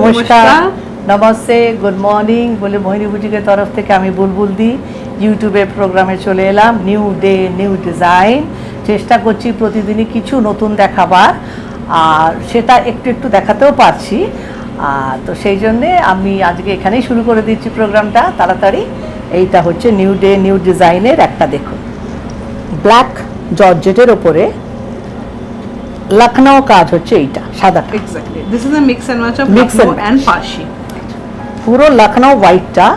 নমস্কার, namaste, good morning বলে মোহিনী বুটিকের তরফ থেকে আমি বুলবুল দি ইউটিউবে প্রোগ্রামে চলে এলাম। নিউ ডে নিউ ডিজাইন, চেষ্টা করছি প্রতিদিনই কিছু নতুন দেখাবার, আর সেটা একটু একটু দেখাতেও পারছি। তো সেই জন্যে আমি আজকে এখানেই শুরু করে দিচ্ছি প্রোগ্রামটা তাড়াতাড়ি। এইটা হচ্ছে নিউ ডে নিউ ডিজাইনের একটা, দেখুন ব্ল্যাক জর্জেটের ওপরে লখনউ কাজ হচ্ছে, এইটা সাদা। Exactly. This is a mix and match of Lucknow and Parsi. পুরো লখনউ হোয়াইটটা,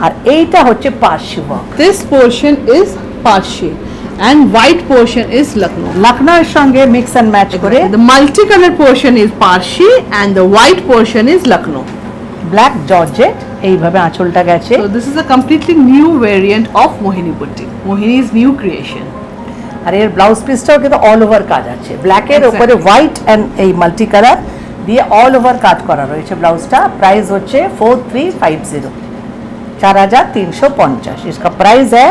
আর এইটা হচ্ছে Parsi work. This portion is Parsi and white portion is Lucknow. লখনউয়ের সঙ্গে মিক্স অ্যান্ড ম্যাচ করে The multicolor portion is Parsi and the white portion is Lucknow. Black georgette এইভাবে আঁচলটা গেছে। So this is a completely new variant of Mohini Butti. Mohini's new creation. আর এর blouse পিসটাও কিন্তু all over কাজ আছে, ব্ল্যাকের ওপরে হোয়াইট অ্যান্ড এই মাল্টি কালার দিয়ে অল ওভার কাজ করা রয়েছে ব্লাউজটা। প্রাইস হচ্ছে 4350, 4350 इसका प्राइस है।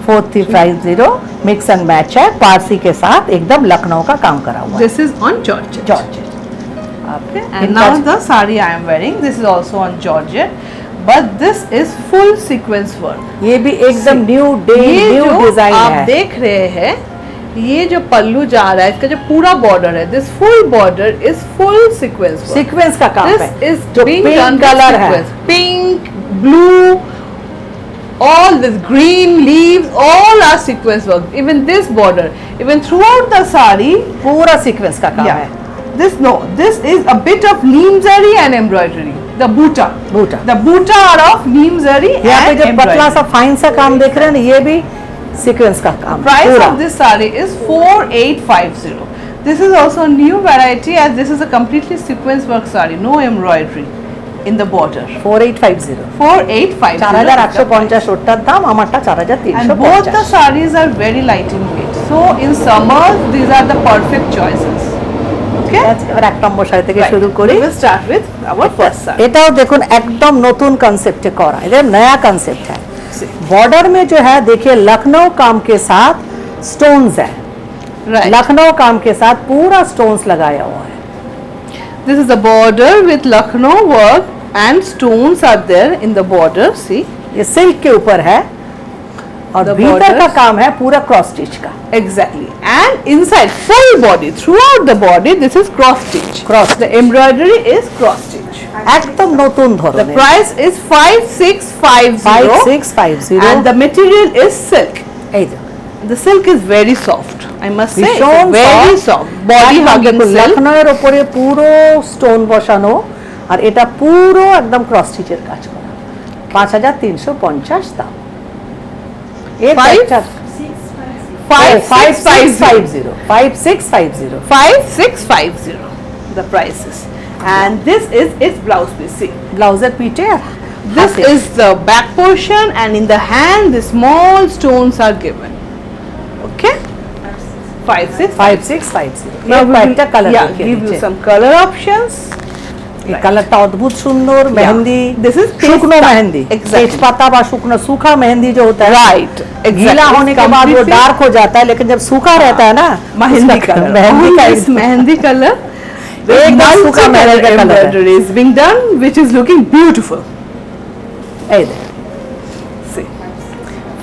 4350 मिक्स एंड मैच है, पारसी के साथ एकदम लखनऊ का काम करा हुआ है। This is on Georgette. Georgette Okay. And now the sari I am wearing, this is also on Georgette, but this is full sequence work. ये भी एकदम न्यू डे न्यू डिजाइन है। आप देख रहे हैं ये जो पल्लू जा रहा है, इसका जो पूरा बॉर्डर है, this full border is full sequence work. Sequence का काम है। दिस इज जो being पिंक done कलर है, pink, blue, all this green leaves, all are sequence work. Even this border, even throughout the sari, पूरा sequence का काम है। this is a bit of neem zari and embroidery. The buta, the buta are of neem zari यहाँ पे and जो पतला embroidery. सा fine सा काम देख रहे हैं ना, ये भी सीक्वेंस का काम। Price पूरा। of this sari is 4850. This is also a new variety, as this is a completely sequence work sari, no embroidery in the border. 4850, 4850. 4850 ওটার দাম, আমারটা And both the 4350। saris are very light in weight. So in summer, these are the perfect choices. Okay. এবার এক নম্বর শাড়ি থেকে Right. শুরু করি। We will start with our first sari. এটাও দেখুন একদম নতুন কনसेप्ट করা, एकदम नया कॉन्सेप्ट है। See. बॉर्डर में जो है देखिए लखनऊ काम के साथ स्टोन्स है, Right. लखनऊ काम के साथ पूरा स्टोन्स लगाया हुआ है। This is the border with Lucknow work and stones are there in the border. See. ये सिल्क के ऊपर है, और The भीतर का borders. काम है पूरा क्रॉस स्टिच का। Exactly. And inside full body, throughout the body, this is cross stitch. The embroidery is cross stitch. একদম নতুন The ধরনের। price is 5650 5650 and the material is silk. এই দেখুন The silk is very soft. I must say, ভীষণ it's very soft. Body hugging silk. লখনউয়ের ওপরে পুরো stone বসানো, আর এটা পুরো একদম ক্রস স্টিচের কাজ করা। 5350 দাম। এর Five- একটা 5650. 5650 5650 the prices. And this is its blouse piece. See. ব্লাউজের পিঠে This is the back portion, and in the hand the small stones are given. Okay. 5650. 5650। Now এর we কয়েকটা will, কালার yeah, দেখিয়ে give you দিচ্ছে। some color options. এই কালারটা অদ্ভুত সুন্দর, মেহেंदी। This is শুকনো तेजपत्ता. मेहंदी, Exactly. तेजपत्ता व शुकनो सूखा मेहंदी जो होता है, Right. गीला होने के बाद वो डार्क हो जाता है, लेकिन जब सूखा रहता है ना, मेहंदी उसका color. मेहंदी All का this मेहंदी color. एकदम सूखा मेहंदी का कलर है। embroidery is being done, which is looking beautiful. এই দেখ See.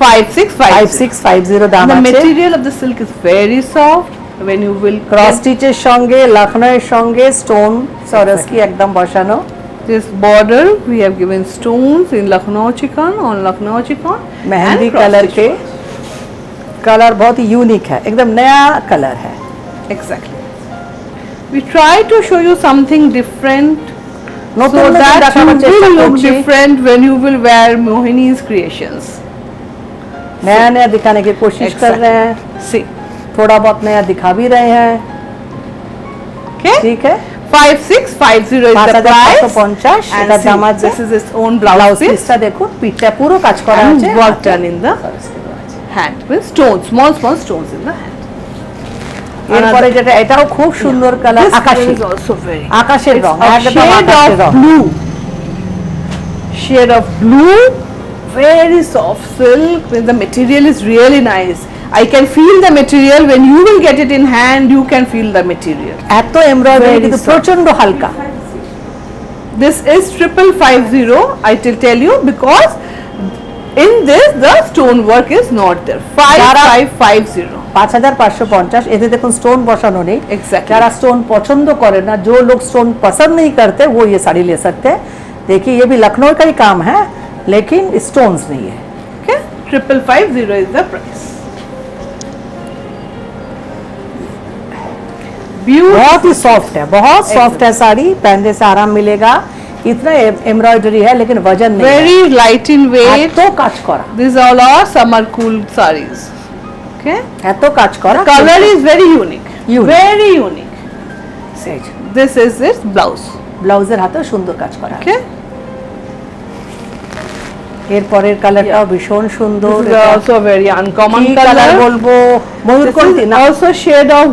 5650. 5650 দাম The আছে। material of the silk is very soft. When you will cross স্টিচের সঙ্গে লখনউয়ের সঙ্গে স্টোন সরস কি একদম বসানো। this border, we have given stones in Lucknow chikan on Lucknow chikan. Mehndi and cross colour stitch के work. कलर बहुत ही यूनिक है, एकदम नया कलर है। Exactly. We try to show you something different, নতুন so নতুন that you দেখানোর চেষ্টা will look করছি, different when you will wear Mohini's creations. नया नया दिखाने की कोशिश कर रहे हैं, See. थोड़ा बहुत नया दिखा भी रहे हैं। Okay. ठीक है, 5650 is the price. 5550 And এটা see, দাম আছে। this is its own blouse blouse piece পিসটা দেখুন, পিঠটা পুরো কাজ করা and আছে, work done in the hand with stones, small stones in the hand. এরপরে যেটা এটাও খুব সুন্দর কালার, This color আকাশী is also very. আকাশের It's রং, a একদম shade আকাশের of wrong. blue. Shade of blue, very soft silk. The material is really nice. I can feel the material when you will get it in hand. You can feel the material. এত embroidery Very কিন্তু soft. প্রচন্ড হালকা। This is 5550. I will tell you because in this the stone work is not there. 5550. 5550 এতে দেখুন stone বসানো নেই। Exactly. যারা stone পছন্দ করে না, जो लोग स्टोन पसंद नहीं करते वो ये साड़ी ले सकते हैं। देखिए ये भी लखनऊ का ही काम है लेकिन स्टोन्स नहीं है। Okay, 5550 is the price. बहुत ही सॉफ्ट है, बहुत सॉफ्ट है साड़ी, पहनने से आराम मिलेगा। इतना एम्ब्रॉयडरी है लेकिन वजन नहीं है। Very light in weight. এত কাজ করা, These all are summer cool sarees. Okay. এত কাজ করা। Color is very unique. Unique. Very unique. সেই This is its blouse. ব্লাউজের হাতেও সুন্দর কাজ করা। Okay. এরপরের কালারটাও ভীষণ সুন্দর। This is also a very uncommon কি কালার color. বলবো, ময়ূর This কোনটি is না, also shade of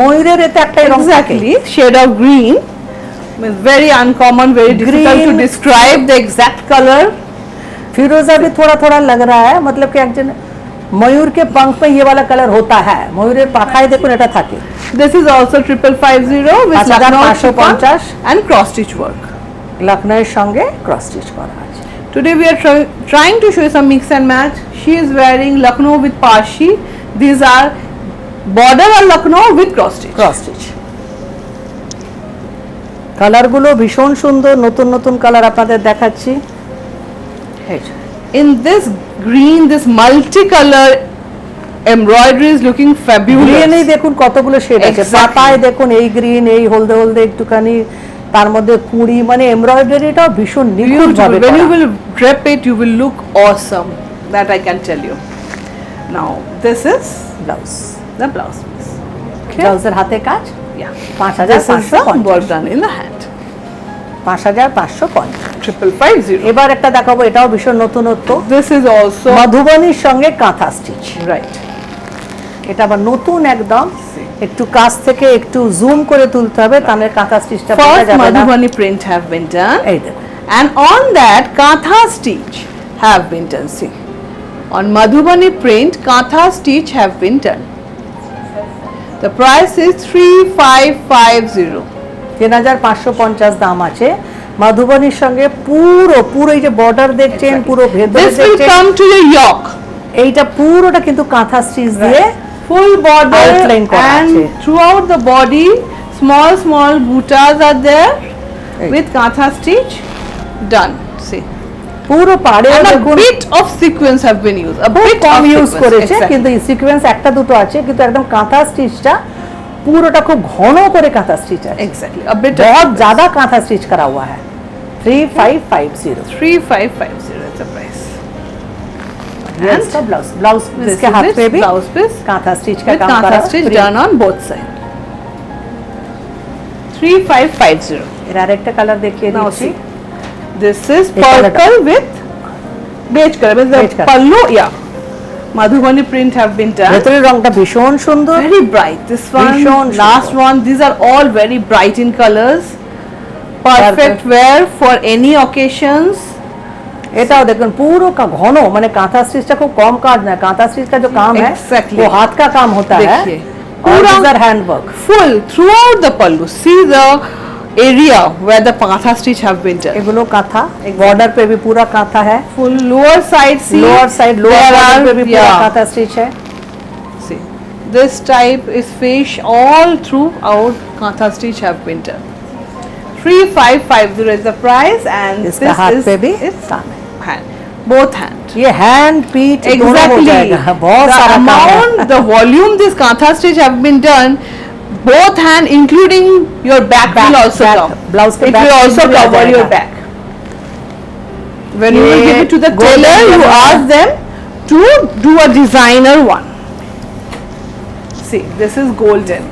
ময়ূরের এতে একটা রং থাকে। exactly shade of green. It's very uncommon, very difficult to Green. describe the exact color. फिरोजा भी थोड़ा थोड़ा लग रहा है, मतलब कि একজন ময়ূর के पंख में ये वाला कलर होता है, ময়ূরের পাখায় দেখুন এটা থাকে। This is also 5550 with Lucknow 5550 and cross stitch work. লখনউয়ের সঙ্গে ক্রস স্টিচ করা আছে। Today we are trying to show you some mix and match. She is wearing Lucknow with Parshi. These are border or Lucknow with cross stitch. Cross stitch কালারগুলো ভীষণ সুন্দর, নতুন নতুন colour আপনাদের দেখাচ্ছি। এই যে, In this green, this multicolor embroidery is looking fabulous. গ্রিনেই দেখুন কতগুলো শেড আছে। Exactly. পাতায় দেখুন এই গ্রিন, এই হলদে হলদে একটুখানি, তার মধ্যে কুড়ি, মানে এমব্রয়ডারিটাও ভীষণ নিখুঁত Beautiful. ভাবে When you করা। will drape it, you will look awesome. That I can tell you. Now, this is blouse, the blouse piece. Okay. ব্লাউজের হাতে কাজ। Yeah. 5550 work done in the hand. 5550। 5550. এবার একটা দেখাবো, এটাও ভীষণ নতুনত্ব, This is also মধুবনীর সঙ্গে কাঁথা স্টিচ। right. এটা আবার নতুন একদম, একটু কাছ থেকে একটু জুম করে তুলতে হবে, তাহলে কাঁথা স্টিচটা বোঝা First যাবে না। Madhubani print have been done, এই দেখুন, and on that Katha stitch have been done. See, on Madhubani print, Katha stitch have been done. The price is 3550. 3550 দাম আছে। মধুবনীর সঙ্গে পুরো এই যে বর্ডার দেখছেন, পুরো ভেতরে This will দেখছেন, come to the yoke. এইটা পুরোটা কিন্তু কাঁথা স্টিচ দিয়ে Full border Outline করা আছে। and throughout the body, small buttas are there এই। with Katha stitch done. See, পুরো পাড়ে and a দেখুন bit of sequence have been used. A খুব bit com of use sequence, করেছে, exactly. কিন্তু এই সিকোয়েন্স একটা দুটো আছে, কিন্তু একদম কাঁথা স্টিচটা পুরোটা খুব ঘন করে কাঁথা স্টিচ আছে। Exactly. A bit बहुत of ज्यादा कांथा स्टिच करा हुआ है। 3550 3550 is the price. ये And इसका ब्लाउज, ब्लाउज this इसके is हाथ its पे भी blouse piece कांथा स्टिच का with काम करा Katha है। stitch done on both sides. 3550. এর আরেকটা কালার দেখিয়ে Now দিচ্ছি। see, this is এই colour-টা। purple with beige color. Means Beige the colour। pallu, yeah. Madhubani print have been done. ভেতরের রংটা ভীষণ সুন্দর, Very bright. This one, ভীষণ last সুন্দর। one. These are all very bright in colors. Perfect wear for any occasions. এটাও দেখুন পুরো ঘন, মানে कांथा स्टिच का खूब कम काज ना, कांथा स्टिच का जो काम है Exactly. वो हाथ का काम होता है, देखिए, और पूरा इधर hand work. Full throughout the pallu. See the area where the Katha stitch have been done. এগুলো কাঁথা, বর্ডার पे भी पूरा कांथा है, Full lower side. See, lower side lower there border पे भी are, पूरा yeah. कांथा स्टिच है। See, this type is fish all throughout Katha stitch have been done. 3550 is the price, and इसका this हाथ is पे भी its काम है। hand, both hand. ये हैंड पीठ दोनों हो Exactly. जाएगा, बहुत The सारा काम है। amount, the volume this Katha stitch have been done, both hand, including your back will also back, come. blouse के It back will side also भी आ cover your जाएगा। back. When you will ये give it to the golden tailor, you yellow ask them to do a designer one. See, this is golden.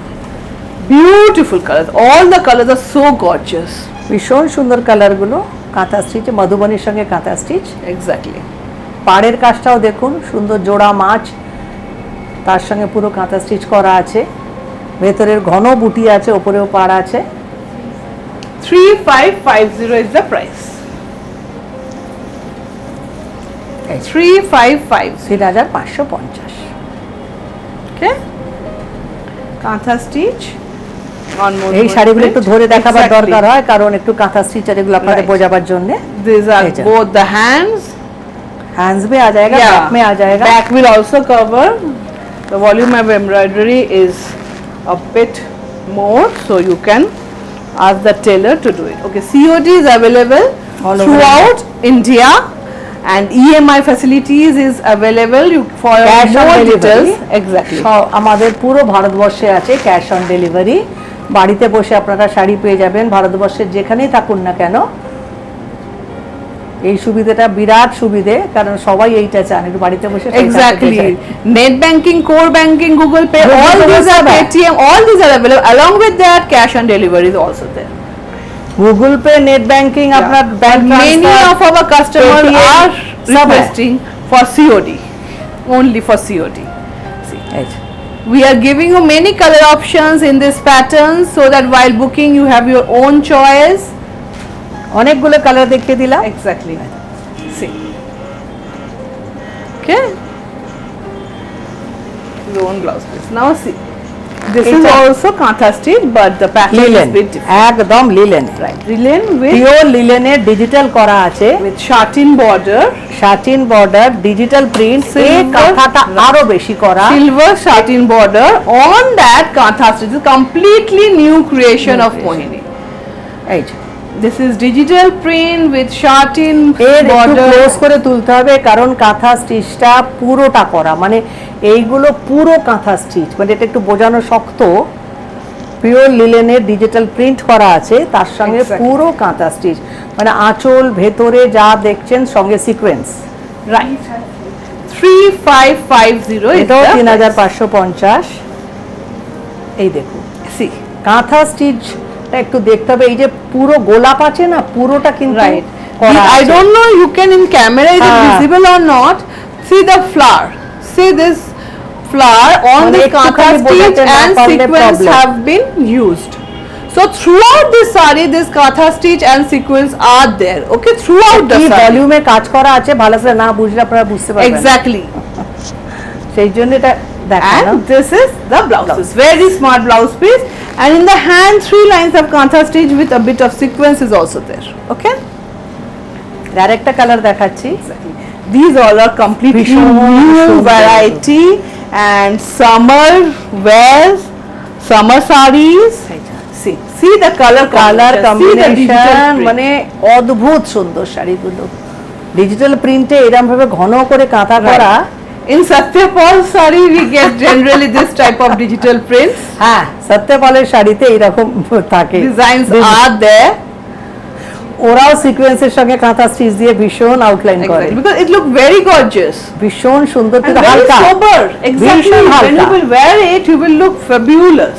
Beautiful colors. All the colors are so gorgeous. ভীষণ সুন্দর কালারগুলো, কাঁথা stitch, মধুবনীর সঙ্গে কাঁথা stitch. Exactly. পাড়ের কাজটাও দেখুন, সুন্দর জোড়া মাছ, তার সঙ্গে পুরো কাঁথা স্টিচ করা আছে, ভেতরের ঘন বুটি আছে, ওপরেও পাড় আছে। 3550 is the price. 3550. 3550। Okay. Katha stitch On Madhubani এই শাড়িগুলো print. একটু ধরে দেখাবার Exactly. দরকার হয়, কারণ একটু কাঁথা স্টিচ আর এগুলো আপনাদের Right. বোঝাবার জন্য। These are Right. both the hands. Hands में आ जाएगा, बैक में आ जाएगा। Back will also cover. The volume of embroidery is a bit more, so you can ask the tailor to do it. Okay, COD is available All over throughout India, and EMI facilities is available for Cash on more delivery. details. Exactly. সব আমাদের পুরো ভারতবর্ষে আছে cash on delivery. বাড়িতে বসে আপনারা শাড়ি পেয়ে যাবেন, ভারতবর্ষের যেখানেই থাকুন না কেন। এই সুবিধাটা বিরাট সুবিধে, কারণ সবাই এইটা চান, একটু বাড়িতে বসে শাড়ি কাটতে Exactly. চায়। Net banking, core banking, Google Pay, Google all Pay these are also there. Paytm, all these are available. Along with that, cash on delivery is also there. Google pay, net banking, আপনার bank Many of our customers Paytm, are सब है। requesting for COD, only for COD. See, we are giving you many color options in this pattern, so that while booking you have your own choice. অনেকগুলো colour দেখিয়ে দিলাম। Exactly. See. Okay. Your own blouse piece. Now see. This is It's a- also kantha stitch, but the pattern linen, is bit different. একদম linen. Right. Linen with pure লিলেনের digital করা আছে, satin border, satin border, digital print. এই Silver, কাঁথাটা আরো বেশি করা। silver satin border. On that kantha stitch is completely new creation of Mohini. এই যে This is digital print with satin এর একটু border. ক্লোজ করে তুলতে হবে, কারণ কাঁথা স্টিচটা পুরোটা করা, মানে এইগুলো পুরো কাঁথা স্টিচ, মানে এটা একটু বোঝানো শক্ত। পিওর লিলেনের ডিজিটাল প্রিন্ট করা আছে, তার সঙ্গে Exactly. পুরো কাঁথা স্টিচ, মানে আঁচল ভেতরে যা দেখছেন সঙ্গে সিকোয়েন্স। Right. 3550 is এটাও the 3550। এই দেখুন, see. কাঁথা স্টিচটা একটু দেখতে হবে। এই যে পুরো গোলাপ আছে না, পুরোটা কিন্তু Right. করা I আছে। don't know you can in camera is it Ah. visible or not. See the flower. See this flower on মানে the একটুখানি kantha stitch বোঝাতে না and পারলে sequence problem. have been used. So throughout this saree, this kantha stitch and sequence are there. Okay, throughout the কি saree. ভলিউমে কাজ করা আছে, ভালো করে না বুঝলে আপনারা বুঝতে পারবেন না। Exactly. সেই জন্য এটা দেখানো। And this is the blouse piece. Very smart blouse piece. And in the hand, 3 lines of kantha stitch with a bit of sequence is also there. Okay. আর একটা কালার দেখাচ্ছি। These all are completely ভীষণ new সুন্দর। variety and summer wears, summer sarees. See the color colour combination, see the digital combination, print. মানে অদ্ভুত সুন্দর শাড়িগুলো। Digital প্রিন্টে এরকম ভাবে ঘন করে কাঁথা Right. করা। In Satyapal saree we get generally this type of digital prints. হ্যাঁ, সত্যপালের শাড়িতে এরকম থাকে। Designs are there. ওরাও সিকোয়েন্সের সঙ্গে কাঁথা স্টিচ দিয়ে ভীষণ আউটলাইন করে, Exactly. Because it look very gorgeous. ভীষণ সুন্দর, And কিন্তু very হালকা sober. Exactly. ভীষণ When হালকা। you will wear it, you will look fabulous.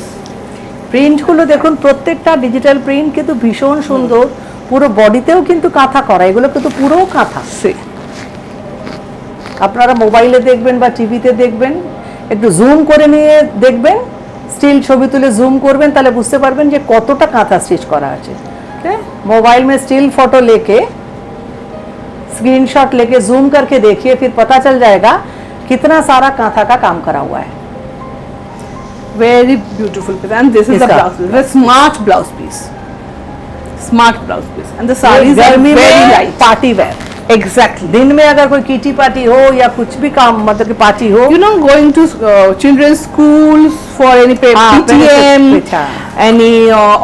প্রিন্টগুলো দেখুন, প্রত্যেকটা ডিজিটাল প্রিন্ট কিন্তু ভীষণ সুন্দর। পুরো বডিতেও কিন্তু কাঁথা করা, এগুলো কিন্তু পুরো কাঁথা। See. আপনারা মোবাইলে দেখবেন বা টিভিতে দেখবেন, একটু জুম করে নিয়ে দেখবেন, স্টিল ছবি তুলে জুম করবেন, তাহলে বুঝতে পারবেন যে কতটা কাঁথা স্টিচ করা আছে। मोबाइल में स्टिल फोटो लेके, स्क्रीनशॉट लेके जूम करके देखिए, फिर पता चल जाएगा कितना सारा कांथा का काम करा हुआ है। Very beautiful piece. And this is the इसका। blouse piece. Very smart blouse piece. Smart blouse piece. And the sarees are गर्मी very में light. Party wear, Exactly. दिन में अगर कोई किटी पार्टी हो या कुछ भी काम, मतलब कि पार्टी हो, You know, going to children's schools for any हाँ, PTM, benefit, हाँ। any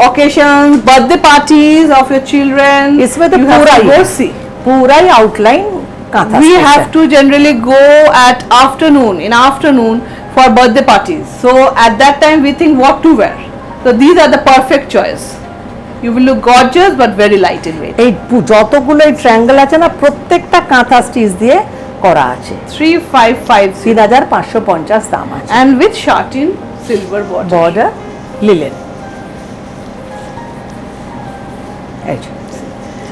occasions, birthday parties of your children. इसमें तो you have पूरा to ही go है। see. पूरा ही outline kantha We stitch have है। to generally go at afternoon, in afternoon for birthday parties. So at that time we think what to wear. So these are the perfect choice. You will look gorgeous but very light in weight. এই যতগুলো এই triangle আছে না, প্রত্যেকটা কাঁথা stitch দিয়ে করা আছে। 3550 3550 দাম আছে। and with satin silver border. Border linen, এই যে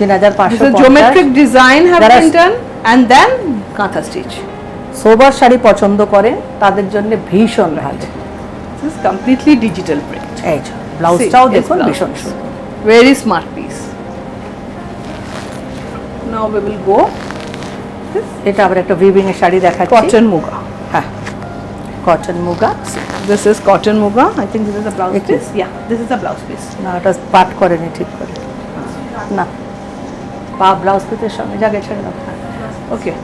This is 3550। geometric design have There are- been done and then kantha stitch. সোবার শাড়ি পছন্দ করেন তাদের জন্য ভীষণ ভালো। This is completely digital print. এই যে ব্লাউজটাও See, দেখুন it's ভীষণ blouse. সুন্দর। Very smart piece. Now we will go এটা আবার একটা উইভিং এর শাড়ি দেখাচ্ছি। cotton muga. হ্যাঁ, cotton muga. This is cotton muga. I think this is a blouse It piece. is. Yeah, this is a blouse piece. না এটা পাট করেনি ঠিক করে, না পা ব্লাউজ পিসের সঙ্গে জায়গা ছেড়ে দাও। Okay,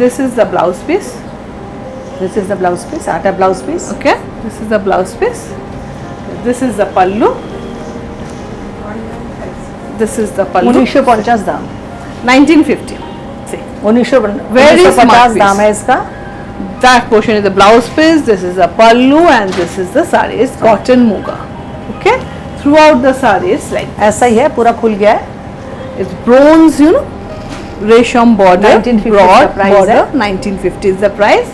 this is the blouse piece. This is the blouse piece, আটা blouse piece. Okay, this is the blouse piece. This is the pallu. This is the pallu. 1950 दाम, 1950. See, 1950 piece. दाम है इसका। that portion is the blouse piece. This is the pallu, and this is the sari. It's cotton muga. Okay, throughout the sari it's like ऐसा ही है, पूरा खुल गया है। it's bronze, you know, resham border, 1950 broad the price border. है। 1950 is the price.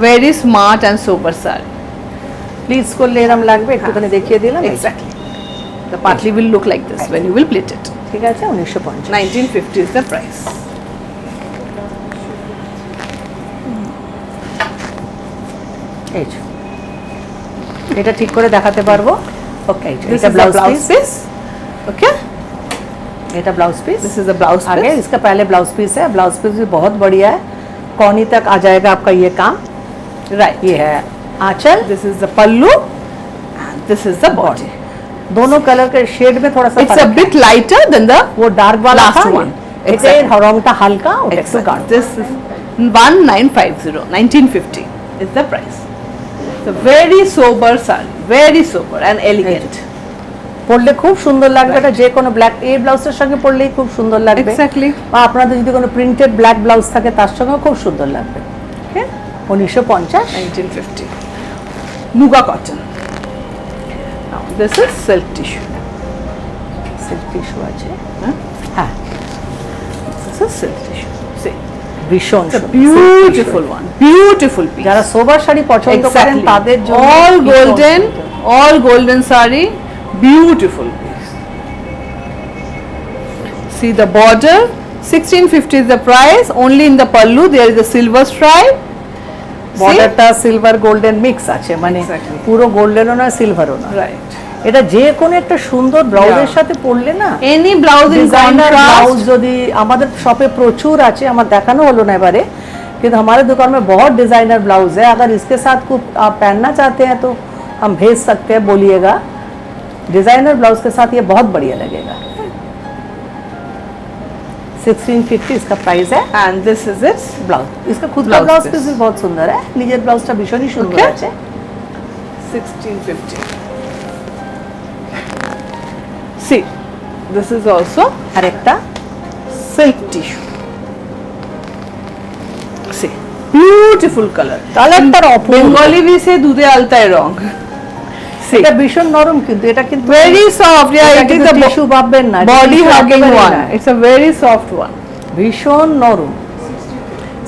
Very smart and sober sari. Please করলে এরম লাগবে, একটুখানি দেখিয়ে দিলাম। Exactly. The patli will look like this when you will pleat it. ঠিক আছে, 1950। 1950 is the price. এই যে এটা ঠিক করে দেখাতে পারবো। ওকে, This এটা is the blouse blouse piece, piece. Okay. এটা blouse piece. This is the blouse आगे piece. इसका पहले ब्लाउज पीस है, ब्लाउज पीस भी बहुत बढ़िया है, कोहनी तक आ जाएगा आपका ये काम। Right. ये है आंचल, This is the pallu, and this is the body. दोनों कलर के शेड में थोड़ा सा It's a फर्क है। bit lighter than the वो डार्क वाला last था, one. এটা Exactly. রংটা হালকা, ওটা একটু Exactly. গাঢ়। This is 1950, 1950 is the price. It's a very sober sari, very sober and elegant. পরলে খুব সুন্দর লাগবে, এটা যে কোনো ব্ল্যাক এই ব্লাউজের সঙ্গে পরলেই খুব সুন্দর লাগবে। Exactly. বা আপনাদের যদি কোনো প্রিন্টেড ব্ল্যাক ব্লাউজ থাকে তার সঙ্গেও খুব সুন্দর লাগবে। Okay. 1950 1950. Muga cotton. Now this is silk tissue. Silk tissue আছে। Huh? হ্যাঁ, This is silk tissue. See, ভীষণ it's a সুন্দর। beautiful one. Beautiful piece. যারা সোবার শাড়ি পছন্দ করেন Exactly. তাদের জন্য all ভীষণ golden, সুন্দর। all golden sari. Beautiful piece. See the border. 1650 is the price. Only in the pallu there is a silver stripe. বর্ডারটা সিলভার গোল্ডেন মিক্স আছে, মানে Exactly. পুরো গোল্ডেনও না সিলভারও না। Right. এটা যে কোনো একটা সুন্দর ব্লাউজের Yeah. সাথে পরলে না, Any blouse in designer blouse contrast. যদি আমাদের শপে প্রচুর আছে, আমার দেখানো হলো না এবারে, কিন্তু हमारे दुकान में बहुत डिजाइनर ब्लाउज है। अगर इसके साथ कुछ आप पहनना चाहते हैं तो हम भेज सकते हैं, बोलिएगा। डिजाइनर ब्लाउज के साथ ये बहुत बढ़िया लगेगा। 1650 इसका प्राइस है। And this is its blouse, इसका खुद का Blouse ব্লাউজ piece. পিস बहुत सुंदर है, নিজের ব্লাউজটা ভীষণই সুন্দর Okay. আছে। 1650. See, this is also আর একটা silk tissue. See, beautiful color. কালারটার Apurba. Bengali we say দুধে আলতায় রং. See, এটা ভীষণ নরম, কিন্তু এটা কিন্তু very soft. Yeah, এটা it is কিন্তু the টিস্যু ভাববেন না, এটা body tissue hugging একেবারেই one. না। It's a very soft one. ভীষণ নরম।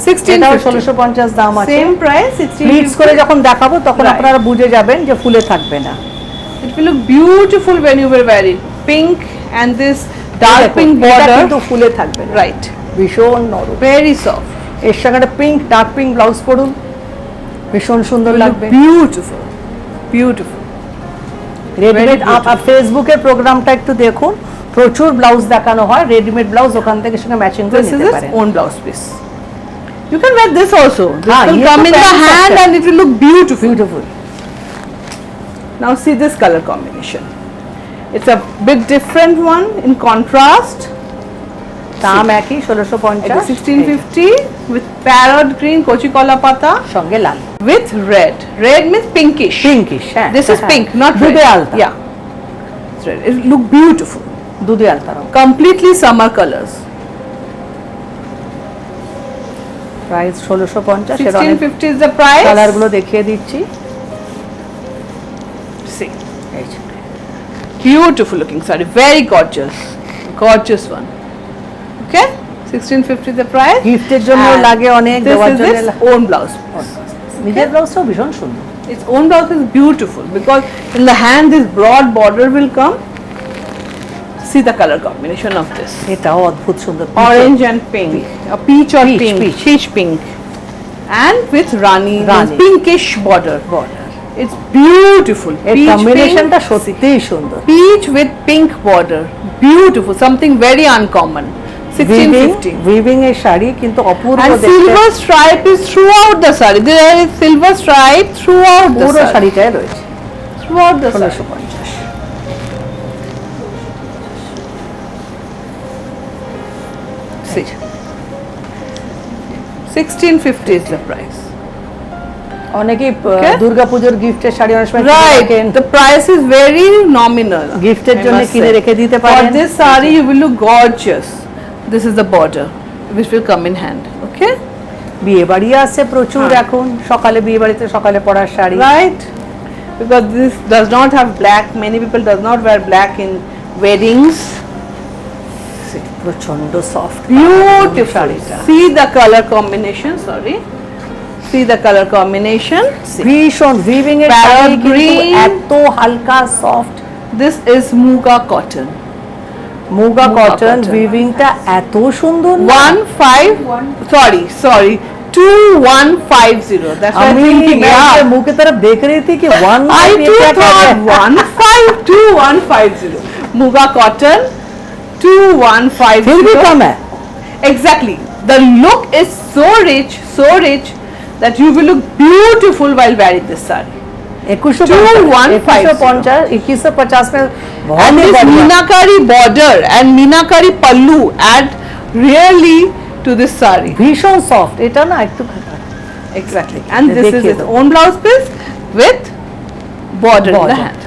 1650. এটাও 1650 দাম আছে। Same price. প্লিটস করে 1650. যখন দেখাবো তখন Right. আপনারা বুঝে যাবেন যে ফুলে থাকবে না। It will look beautiful when you will wear it. Pink and this dark দেখুন, pink এটা border. কিন্তু ফুলে থাকবে না। Right. ভীষণ নরম। Very soft. এর সঙ্গে একটা পিঙ্ক, ডার্ক পিঙ্ক ব্লাউজ পরুন, ভীষণ সুন্দর Look লাগবে। beautiful. Beautiful. Readymade beautiful. Up ফেসবুকের প্রোগ্রামটা একটু দেখুন, প্রচুর ব্লাউজ দেখানো হয়, রেডিমেড ব্লাউজ ওখান থেকে সঙ্গে ম্যাচিং করে This is নিতে its পারেন। own blouse piece. You can wear this also. This हाँ, will ये come तो in the पहन hand सकते हैं। and it will look beautiful. Beautiful. Now see this color combination. It's a bit different one in contrast. দাম একই It 1650, is 1650 with parrot green kochi kola pata সঙ্গে লাল with red. Red means pinkish. Pinkish. হ্যাঁ, This is হ্যাঁ। pink, not red. দুধে আলতা। Yeah. It's red. It look beautiful. দুধে আলতা রং। Completely summer colors. Price 1650। এর অনেক 1650 is the price. কালারগুলো দেখিয়ে দিচ্ছি। See. এই যে। Beautiful looking saree, very gorgeous, gorgeous one. Okay, 1650 the price. গিফটের জন্য And লাগে অনেক, this দেওয়ার is জন্য its own blouse. নিজের ব্লাউজটাও ভীষণ সুন্দর। Its own blouse is beautiful because in the hand this broad border will come. See the color combination of this. এটাও অদ্ভুত সুন্দর। Orange and pink, a peach or Peach, pink, peach. peach pink, and with rani, Rani. pinkish border. Border, It's beautiful. এর Peach কম্বিনেশনটা pink. সত্যিই সুন্দর। Peach with pink border, beautiful, something very uncommon. 1650 weaving এর শাড়ি কিন্তু অপূর্ব and দেখতে, silver stripe is throughout the saree. There is silver stripe throughout the পুরো saree. শাড়িটায় রয়েছে Throughout the saree. 1650। 1650 is the price. অনেকেই Okay. দুর্গাপূজার গিফটের শাড়ি অনেক সময় Right. The price is very nominal. গিফটের I জন্য must কিনে say. রেখে দিতে For পারেন। this saree, you will look gorgeous. This is the border, which will come in hand. Okay. বিয়ে বাড়ি আছে প্রচুর হ্যাঁ। এখন, সকালে বিয়ে বাড়িতে সকালে পরার sari. Right. Because this does not have black. Many people does not wear black in weddings. প্রচন্ড সফট Beautiful. শাড়িটা, See the color combination. Sorry. See the color combination. See. ভীষণ উইভিং এর Parrot শাড়ি কিন্তু green. এত হালকা soft, This is Muga cotton. Muga muga cotton, cotton. উইভিংটা এত সুন্দর না? 2150. 2150. That's why আমি I'm thinking, yeah. मुंह की तरफ देख रही थी कि one I too thought 152150. Muga cotton 2150. फिर भी कम है। Exactly. The look is so rich that you will look beautiful while wearing this saree. 2150 में बहुत And ही this बढ़िया। Meenakari border and Meenakari pallu add really to this saree. ভীষণ soft, এটা না একটু Exactly. And ये this is देखिए its तो। own blouse piece with border in the Border। hand.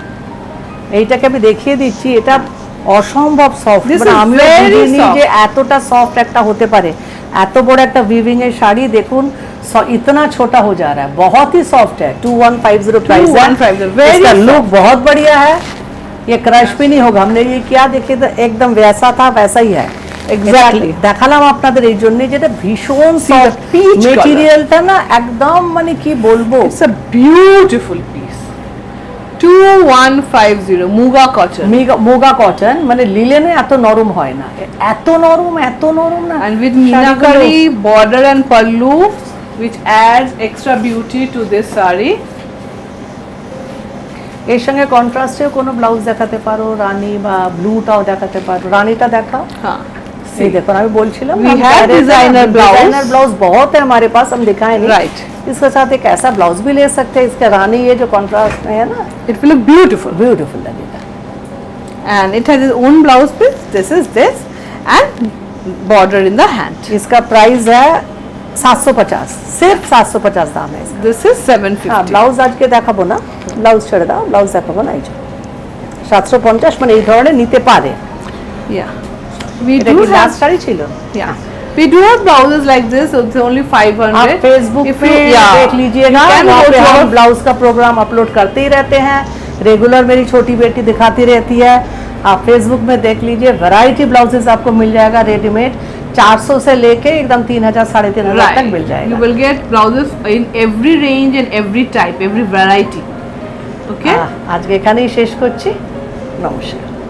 এইটাকে আমি দেখিয়ে দিচ্ছি, এটা অসম্ভব সফট, This মানে is আমি very বুঝিনি soft। যে এতটা সফট একটা হতে পারে। এত বড় একটা উইভিং এর শাড়ি দেখুন, इतना छोटा हो जा रहा है, बहुत ही सॉफ्ट है। 2150 प्राइस है। 2150, very इसका soft। लुक बहुत बढ़िया है, ये क्रश भी नहीं होगा। हमने ये क्या देखे तो एकदम वैसा था वैसा ही है। Exactly। দেখালাম আপনাদের এই জন্য, যেটা ভীষণ See the soft peach color। মেটেরিয়ালটা না একদম, মানে কি বলবো, It's a beautiful piece. 2150 Muga cotton. Muga cotton, মানে লিলেনে এত নরম হয় না, এত নরম না। And with শাড়িগুলো- Meenakari border and pallu, which adds extra beauty to this saree. এর সঙ্গে কন্ট্রাস্টেও কোনো ব্লাউজ দেখাতে পারো, রানী বা ব্লুটাও দেখাতে পারো। রানীটা দেখাও। हाँ. ये देखो ना, मैं बोलছিলাম We have designer blouse। Designer blouse बहुत है हमारे पास, हम दिखाए नहीं। Right. इसके साथ एक ऐसा ब्लाउज भी ले सकते हैं, इसका रानी ये जो कॉन्ट्रास्ट में है ना, It will look beautiful. Beautiful लगेगा। And it has its own blouse piece. This is this. And border in the hand. इसका प्राइस है 750, सिर्फ 750 दाम है इसका। This is 750. হ্যাঁ, ব্লাউজ আজকে দেখাবো না, ব্লাউজ ছেড়ে দাও, ব্লাউজ দেখাবো না। এই যে 750, মানে এই ধরনের নিতে পারে। Yeah. We এটা do কি have, লাস্ট শাড়ি ছিল? yeah. We do have blouses like this. So it's only 500. आप फेसबुक If पे you- yeah. देख लीजिएगा, You can वहाँ go पे to हम our- ब्लाउज का प्रोग्राम अपलोड करते ही रहते हैं। रेगुलर मेरी छोटी बेटी दिखाती रहती है, आप फेसबुक में देख लीजिए, वैरायटी ब्लाउजेस आपको मिल जाएगा रेडीमेड, 400 से लेके एकदम 3000 3500 तक मिल You जाएगा। will get blouses in every range and every type, every variety. Okay. আজকে এখানেই শেষ করছি, নমস্কার।